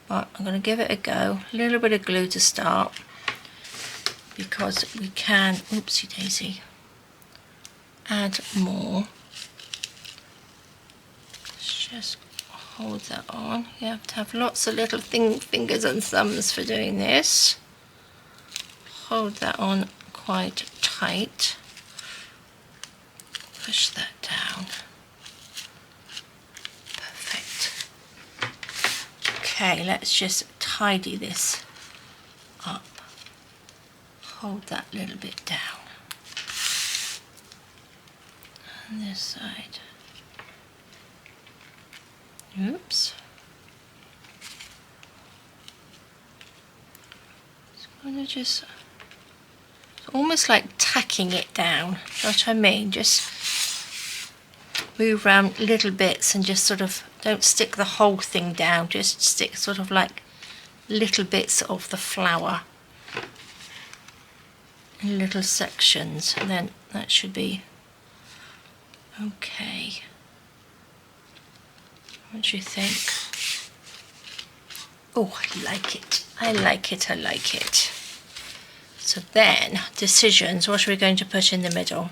but I'm going to give it a go. A little bit of glue to start because we can, oopsie daisy, add more. Let's just hold that on. You have to have lots of little fingers and thumbs for doing this. Hold that on quite tight. Push that down. Perfect. Okay, let's just tidy this up. Hold that little bit down. On this side. Oops. I'm going to just, it's almost like tacking it down. You know what I mean? Just move around little bits and just sort of, don't stick the whole thing down, just stick sort of like little bits of the flower in little sections, and then that should be okay. What do you think? Oh, I like it. I like it, I like it. So then, decisions, what are we going to put in the middle?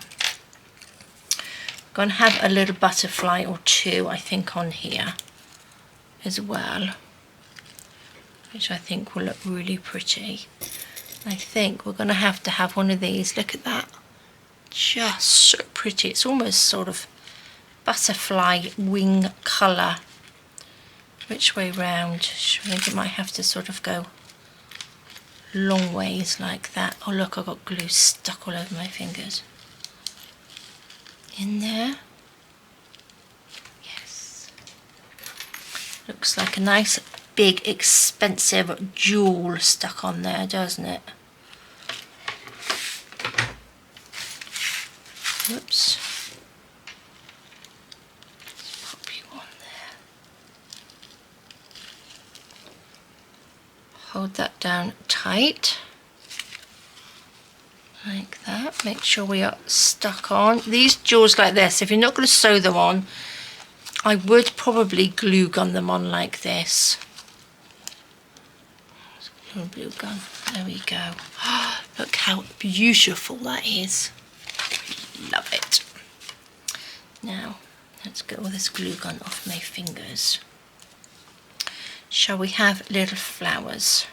We're going to have a little butterfly or two, I think, on here as well, which I think will look really pretty. I think we're going to have one of these. Look at that. Just so pretty. It's almost sort of butterfly wing colour. Which way round? I think it might have to sort of go long ways like that. Oh look, I've got glue stuck all over my fingers. In there. Yes. Looks like a nice big expensive jewel stuck on there, doesn't it? Whoops. Let's pop you on there. Hold that down tight. Like that. Make sure we are stuck on. These jewels like this, if you're not going to sew them on, I would probably glue gun them on like this. Glue gun. There we go. Look how beautiful that is. Love it. Now, let's get all this glue gun off my fingers. Shall we have little flowers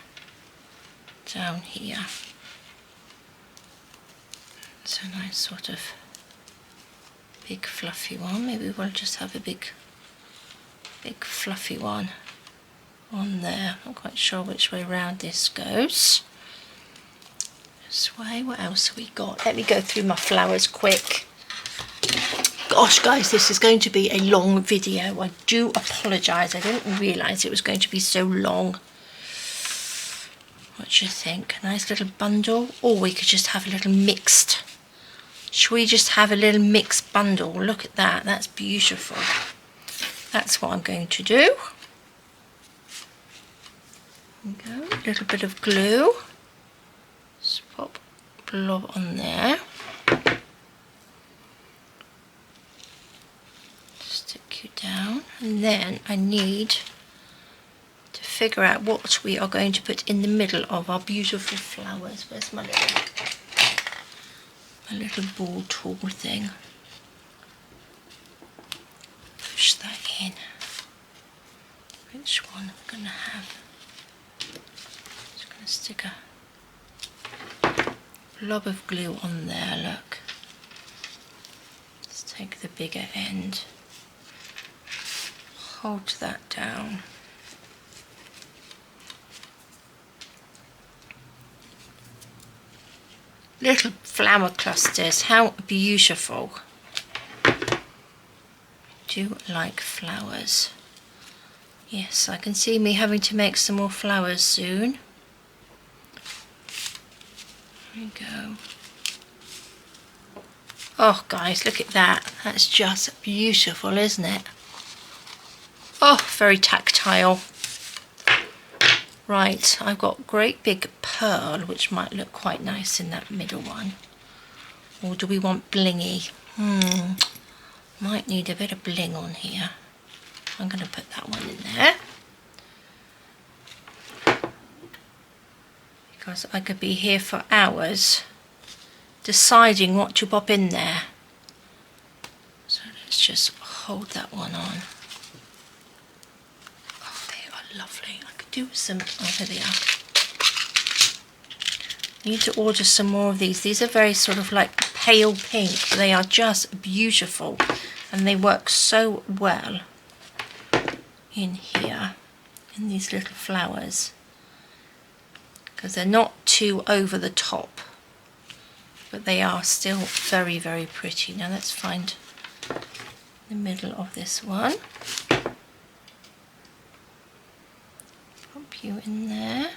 down here? It's a nice sort of big fluffy one. Maybe we'll just have a big fluffy one on there. I'm not quite sure which way around this goes. This way. What else have we got? Let me go through my flowers quick. Gosh guys, this is going to be a long video. I do apologise. I didn't realise it was going to be so long. What do you think? A nice little bundle? Or we could just have a little mixed. Should we just have a little mixed bundle? Look at that. That's beautiful. That's what I'm going to do. There we go. A little bit of glue. Just pop a blob on there. Stick you down. And then I need to figure out what we are going to put in the middle of our beautiful flowers. Where's my little... a little ball tool thing. Push that in. Which one I'm going to have? Just going to stick a blob of glue on there, look. Let's take the bigger end. Hold that down. Little flower clusters, how beautiful. Do like flowers. Yes, I can see me having to make some more flowers soon. There we go. Oh guys, look at that. That's just beautiful, isn't it? Oh, very tactile. Right, I've got great big pearl, which might look quite nice in that middle one. Or do we want blingy? Might need a bit of bling on here. I'm going to put that one in there. Because I could be here for hours deciding what to pop in there. So let's just hold that one on. Oh, they are lovely. I could do some, oh, here they are. Need to order some more of these. These are very sort of like pale pink. They are just beautiful and they work so well in here, in these little flowers, because they're not too over the top, but they are still very, very pretty. Now let's find the middle of this one. Pop you in there.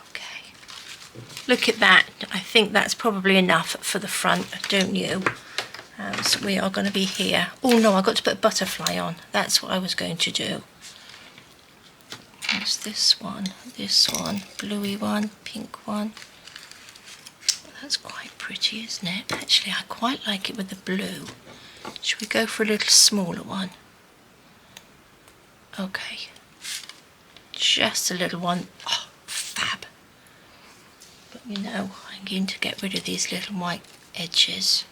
Okay, look at that. I think that's probably enough for the front, don't you? So we are going to be here. Oh no, I've got to put a butterfly on. That's what I was going to do. There's this one, bluey one, pink one. That's quite pretty, isn't it? Actually, I quite like it with the blue. Should we go for a little smaller one? Okay. Just a little one. Oh, fab. But you know, I'm going to get rid of these little white edges.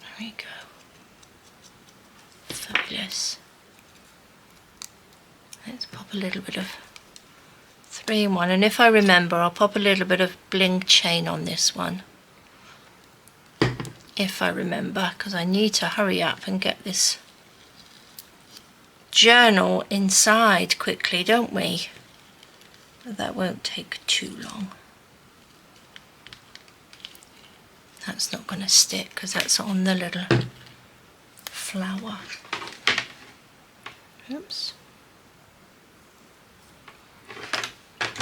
There we go. Fabulous. Let's pop a little bit of 3-in-1, and if I remember, I'll pop a little bit of bling chain on this one. If I remember, because I need to hurry up and get this journal inside quickly, don't we? That won't take too long. That's not going to stick because that's on the little flower. Oops. There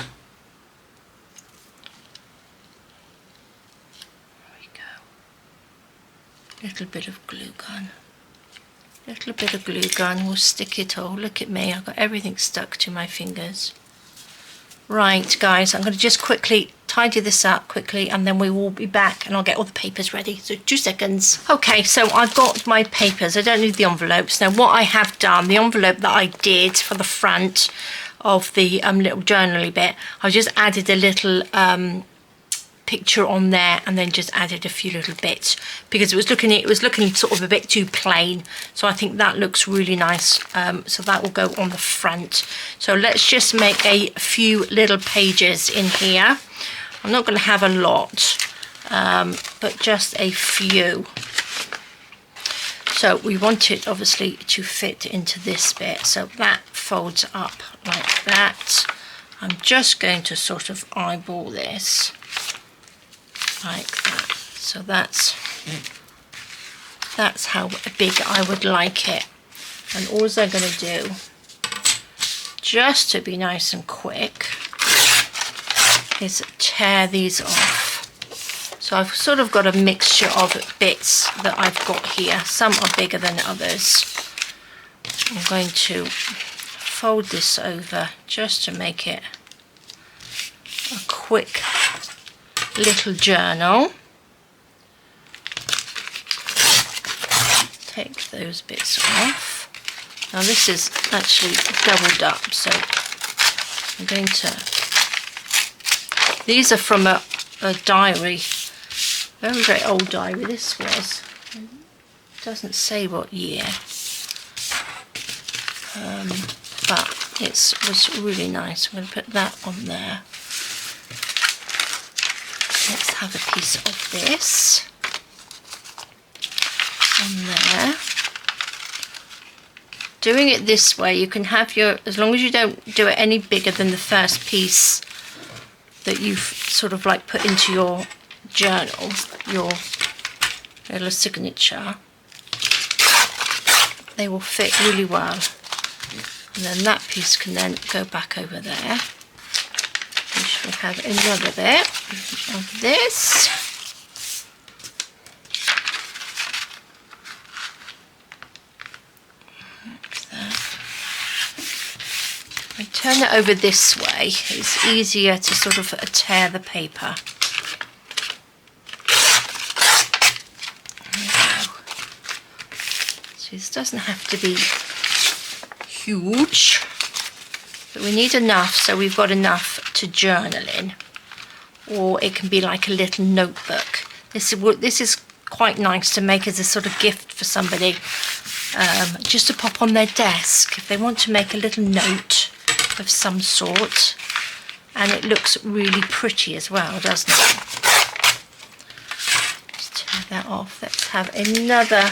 we go. Little bit of glue gun. Little bit of glue gun will stick it all. Look at me, I've got everything stuck to my fingers. Right guys, I'm going to just quickly tidy this up quickly and then we will be back and I'll get all the papers ready. So 2 seconds. Okay, so I've got my papers. I don't need the envelopes. Now what I have done, the envelope that I did for the front of the little journaly bit, I just added a little picture on there and then just added a few little bits because it was looking sort of a bit too plain, so I think that looks really nice. So that will go on the front. So let's just make a few little pages in here. I'm not going to have a lot, but just a few. So we want it obviously to fit into this bit, so that folds up like that. I'm just going to sort of eyeball this like that. So that's how big I would like it. And all I'm going to do, just to be nice and quick, is tear these off. So I've sort of got a mixture of bits that I've got here. Some are bigger than others. I'm going to fold this over just to make it a quick little journal. Take those bits off. Now this is actually doubled up, so I'm going to These are from a diary, very, very old diary this was. It doesn't say what year, but it was really nice. I'm going to put that on there. Let's have a piece of this on there. Doing it this way, you can have your, as long as you don't do it any bigger than the first piece that you've sort of like put into your journal, your little signature, they will fit really well. And then that piece can then go back over there. We shall have another bit of this. I turn it over this way, it's easier to sort of tear the paper. There we go. So this doesn't have to be huge, but we need enough so we've got enough to journal in, or it can be like a little notebook. This is quite nice to make as a sort of gift for somebody, just to pop on their desk if they want to make a little note of some sort, and it looks really pretty as well, doesn't it? Just turn that off. Let's have another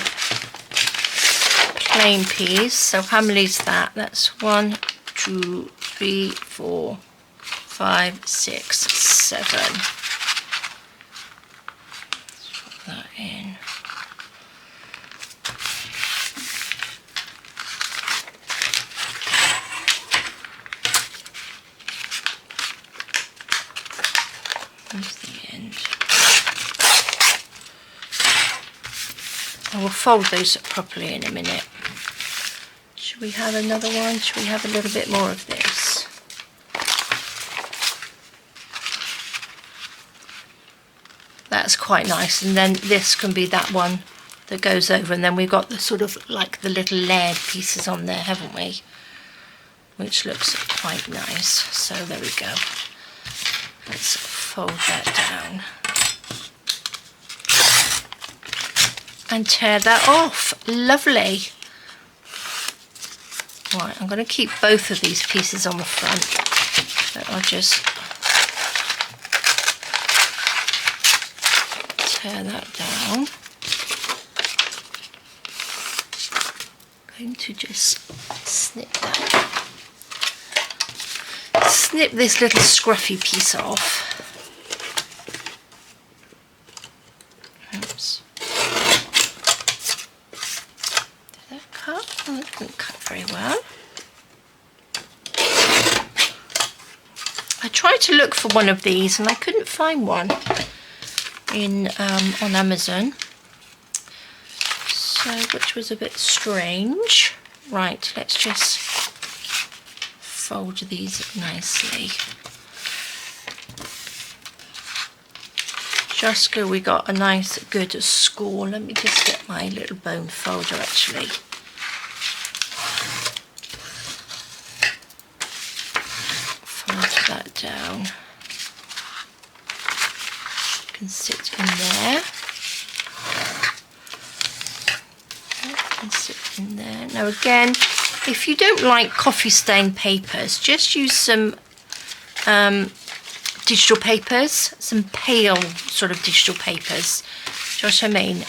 plain piece. So how many is that? That's 1, 2, 3, 4, 5, 6, 7. Let's put that in. The end. I will fold those properly in a minute. Should we have another one? Should we have a little bit more of this? That's quite nice, and then this can be that one that goes over, and then we've got the sort of like the little layered pieces on there, haven't we? Which looks quite nice. So there we go. Let's fold that down and tear that off. Lovely. Right, I'm going to keep both of these pieces on the front, but I'll just tear that down. I'm going to just snip that. Snip this little scruffy piece off. Oops. Did that cut? Oh, that didn't cut very well. I tried to look for one of these and I couldn't find one in on Amazon, so which was a bit strange. Right, let's just fold these nicely. Just so we got a nice good score. Let me just get my little bone folder actually. Fold that down. It can sit in there. It can sit in there. Now again, if you don't like coffee stain papers, just use some digital papers, some pale sort of digital papers. Do you know what I mean?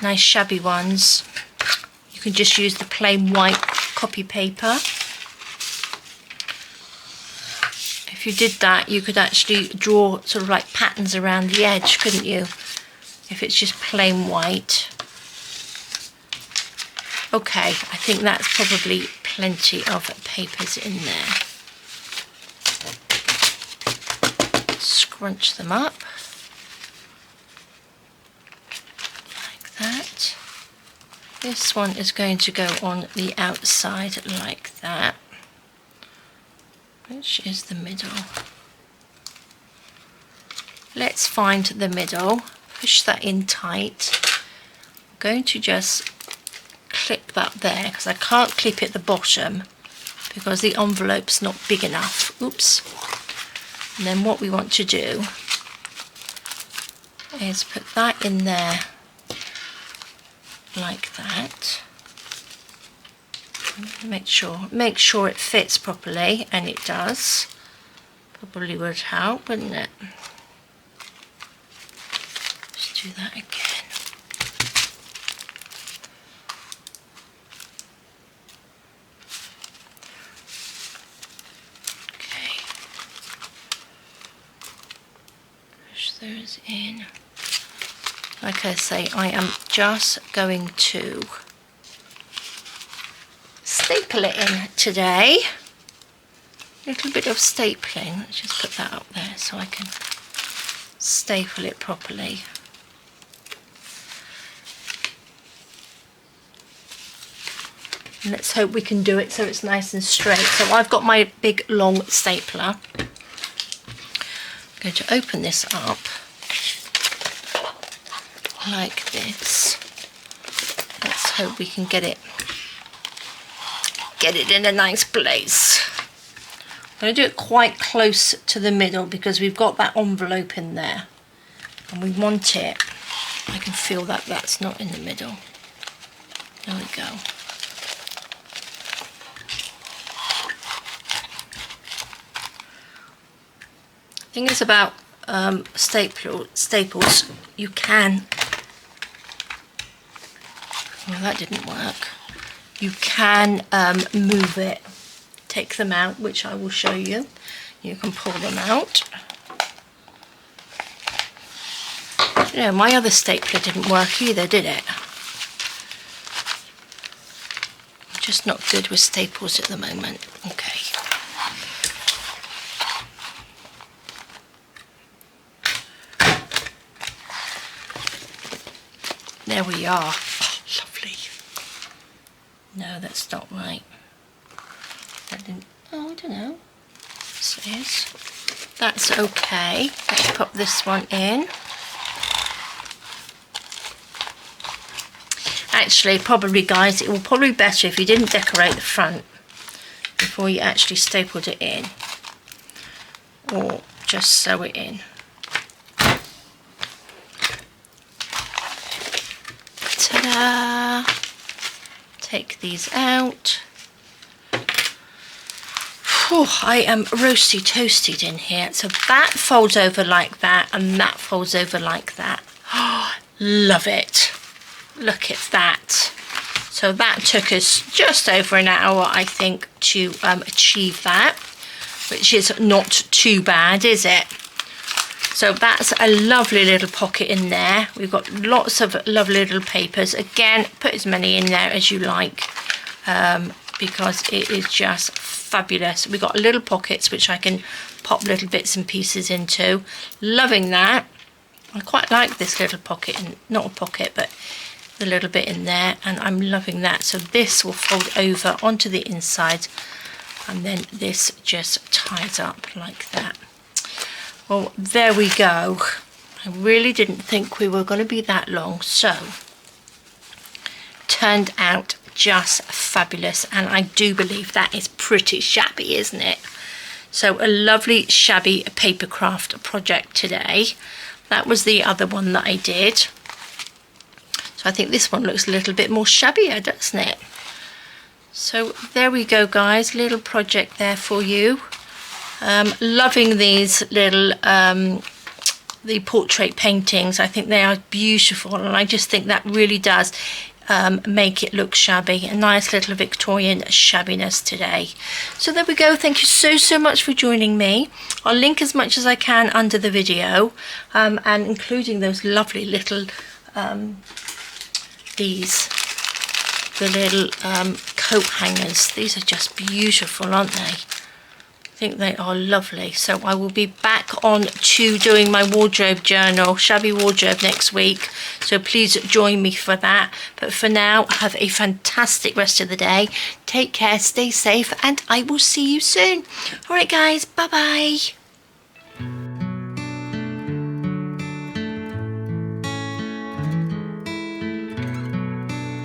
Nice shabby ones. You can just use the plain white copy paper. If you did that, you could actually draw sort of like patterns around the edge, couldn't you? If it's just plain white. Okay, I think that's probably plenty of papers in there. Scrunch them up like that. This one is going to go on the outside like that, which is the middle. Let's find the middle, push that in tight. I'm going to just clip that there because I can't clip it at the bottom because the envelope's not big enough. Oops. And then what we want to do is put that in there like that. Make sure it fits properly, and it does. Probably would help, wouldn't it? Just do that again. Okay. Push those in. Like I say, I am just going to staple it in today. A little bit of stapling. Let's just put that up there so I can staple it properly. And let's hope we can do it so it's nice and straight. So I've got my big long stapler. I'm going to open this up like this. Let's hope we can get it in a nice place. I'm going to do it quite close to the middle because we've got that envelope in there and we want it. I can feel that that's not in the middle. There we go. The thing is about staples, you can, well, that didn't work. You can move it, take them out, which I will show you. You can pull them out. You know, my other stapler didn't work either, did it? I'm just not good with staples at the moment. Okay. There we are. Oh, lovely. No, that's not right. That didn't, oh, I don't know. This is. That's okay. Let's pop this one in. Actually, probably, guys, it will probably be better if you didn't decorate the front before you actually stapled it in. Or just sew it in. Ta-da! Take these out. Whew, I am roasty toasted in here. So that folds over like that and that folds over like that. Oh, love it. Look at that. So that took us just over an hour, I think, to achieve that, which is not too bad, is it? So that's a lovely little pocket in there. We've got lots of lovely little papers. Again, put as many in there as you like because it is just fabulous. We've got little pockets which I can pop little bits and pieces into. Loving that. I quite like this little pocket, and not a pocket, but the little bit in there, and I'm loving that. So this will fold over onto the inside, and then this just ties up like that. Well, there we go. I really didn't think we were going to be that long, so turned out just fabulous, and I do believe that is pretty shabby, isn't it? So a lovely shabby paper craft project today. That was the other one that I did. So I think this one looks a little bit more shabbier, doesn't it? So there we go, guys. Little project there for you. Loving these little the portrait paintings. I think they are beautiful, and I just think that really does make it look shabby. A nice little Victorian shabbiness today. So there we go. Thank you so much for joining me. I'll link as much as I can under the video, and including those lovely little the little coat hangers. These are just beautiful, aren't they? I think they are lovely. So I will be back on to doing my wardrobe journal, shabby wardrobe, next week. So please join me for that. But for now, have a fantastic rest of the day. Take care, stay safe, and I will see you soon. All right, guys, bye-bye.